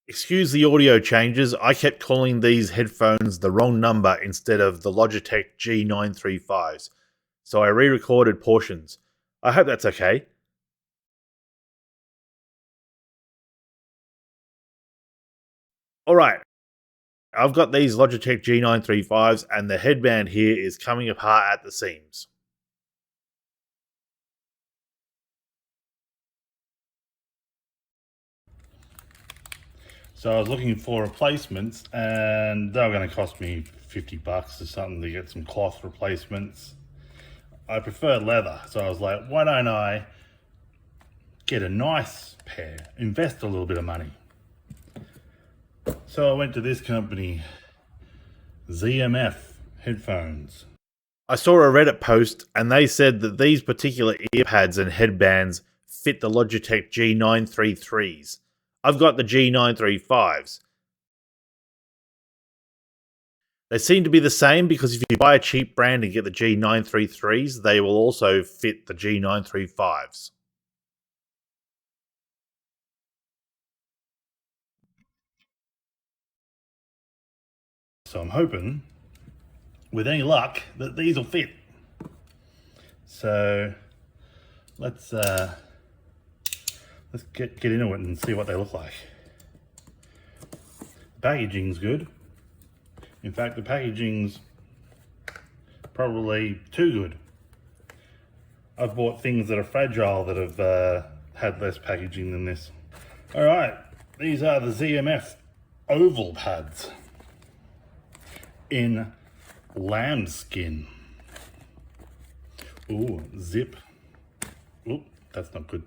Excuse the audio changes. I kept calling these headphones the wrong number instead of the Logitech G935s, so I re-recorded portions. I hope that's okay. Alright, I've got these Logitech G935s and the headband here is coming apart at the seams. So I was looking for replacements and they were going to cost me $50 or something to get some cloth replacements. I prefer leather, so I was like, why don't I get a nice pair, invest a little bit of money. So I went to this company, ZMF Headphones. I saw a Reddit post and they said that these particular ear pads and headbands fit the Logitech G933s. I've got the G935s. They seem to be the same because if you buy a cheap brand and get the G933s, they will also fit the G935s. So I'm hoping, with any luck, that these will fit. So let's get into it and see what they look like. The packaging's good. In fact, the packaging's probably too good. I've bought things that are fragile that have had less packaging than this. All right, these are the ZMF Oval Pads in Lambskin. Ooh, zip. Ooh, that's not good.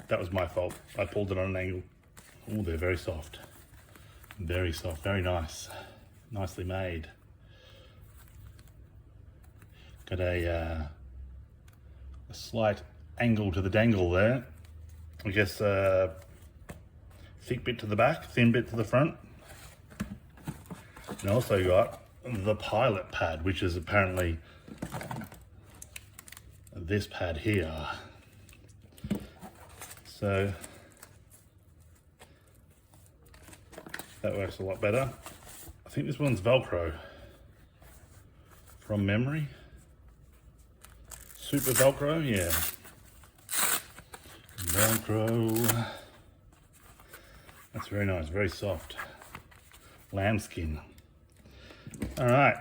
That was my fault. I pulled it on an angle. Oh, they're very soft. Very soft, very nice. Nicely made. Got a slight angle to the dangle there. I guess thick bit to the back, thin bit to the front. And also got the pilot pad, which is apparently this pad here. So that works a lot better. I think this one's Velcro from memory. Super Velcro, yeah. Velcro. That's very nice, very soft. Lambskin. All right,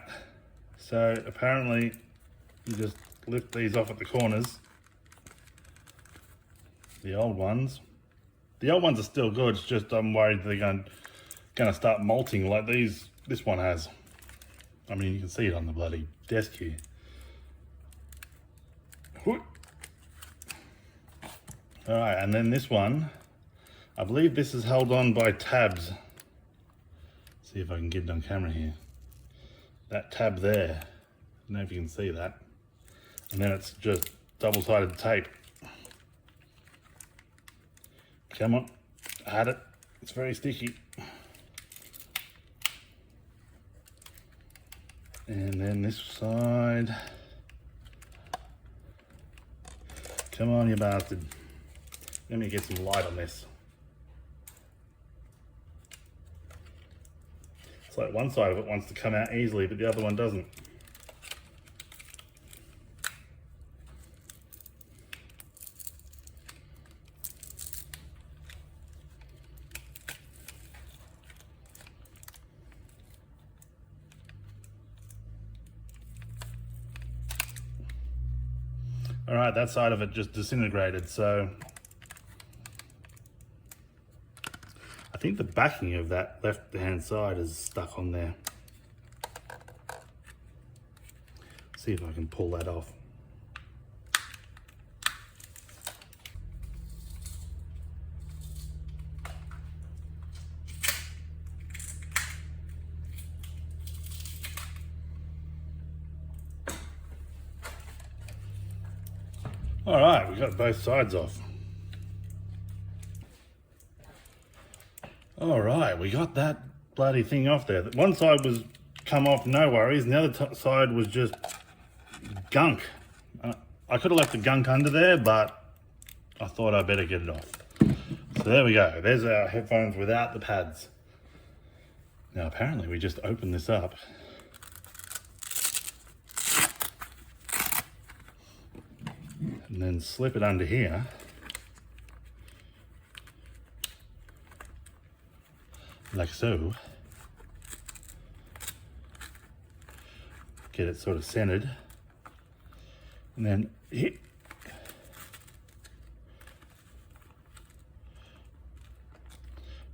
so apparently you just lift these off at the corners. The old ones are still good. It's just I'm worried they're going to start molting like this one has. I mean, you can see it on the bloody desk here. All right, and then this one, I believe this is held on by tabs. See if I can get it on camera here. That tab there, I don't know if you can see that. And then it's just double-sided tape. Come on, I had it. It's very sticky. And then this side. Come on, you bastard. Let me get some light on this. It's like one side of it wants to come out easily, but the other one doesn't. All right, that side of it just disintegrated, so I think the backing of that left-hand side is stuck on there. See if I can pull that off. All right, we got both sides off. All right, we got that bloody thing off there. One side was come off, no worries, and the other side was just gunk. I could have left the gunk under there, but I thought I better get it off. So there we go. There's our headphones without the pads. Now apparently we just open this up. And then slip it under here. Like so. Get it sort of centered. And then hit.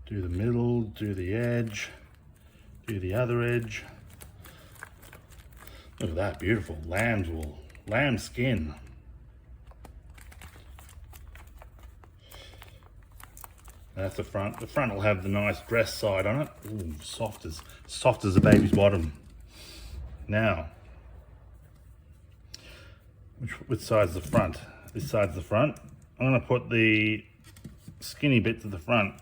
Do the middle, do the edge, do the other edge. Look at that, beautiful lamb's wool, lambskin. That's the front. The front will have the nice dress side on it. Ooh, soft as a baby's bottom. Now, which side's the front? This side's the front. I'm gonna put the skinny bit to the front,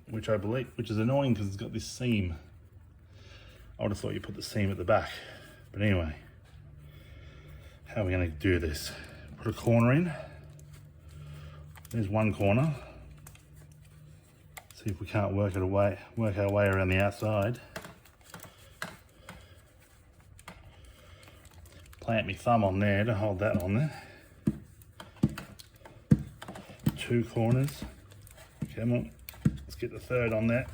which is annoying because it's got this seam. I would have thought you put the seam at the back. But anyway, how are we gonna do this? Put a corner in. There's one corner. See if we can't work our way around the outside. Plant my thumb on there to hold that on there. Two corners. Come on, let's get the third on there.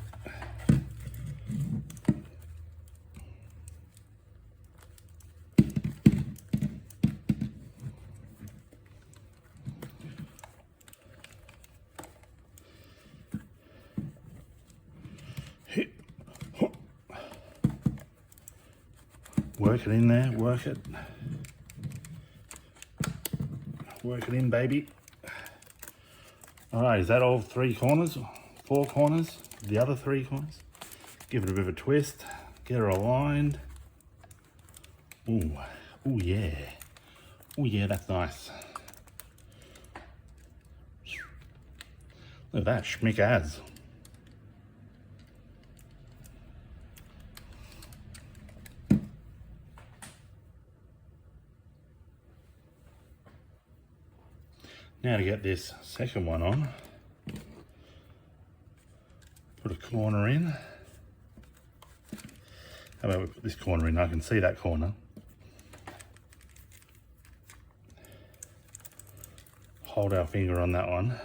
Work it in there, work it. Work it in, baby. All right, is that all three corners? Four corners? The other three corners? Give it a bit of a twist. Get her aligned. Ooh, ooh yeah. Ooh yeah, that's nice. Look at that, schmick-az. Now to get this second one on, put a corner in. How about we put this corner in? I can see that corner. Hold our finger on that one.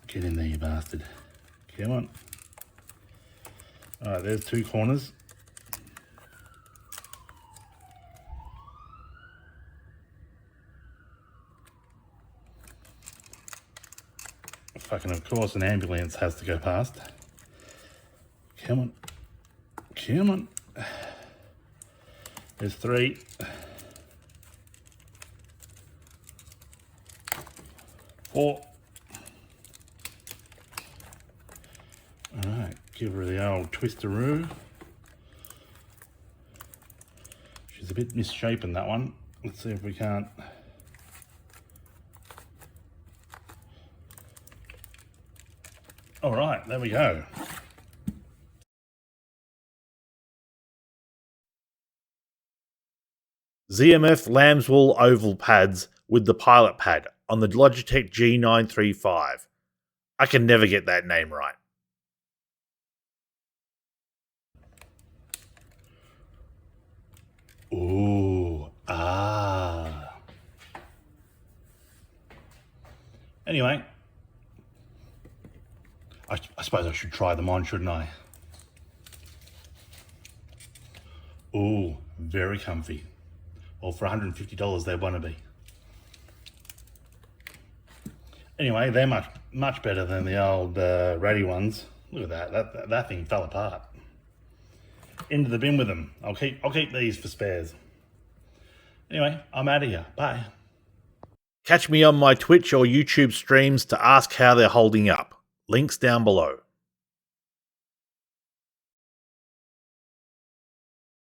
Get in there, you bastard. Come on. All right, there's two corners. Fucking, of course, an ambulance has to go past. Come on. Come on. There's three. Four. All right, give her the old twisteroo. She's a bit misshapen, that one. Let's see if we can't. All right, there we go. ZMF Lambswool Oval Pads with the pilot pad on the Logitech G935. I can never get that name right. Ooh, ah. Anyway. I suppose I should try them on, shouldn't I? Ooh, very comfy. Well, for $150 they want to be. Anyway, they're much better than the old ratty ones. Look at that. That thing fell apart. Into the bin with them. I'll keep these for spares. Anyway, I'm out of here. Bye. Catch me on my Twitch or YouTube streams to ask how they're holding up. Links down below.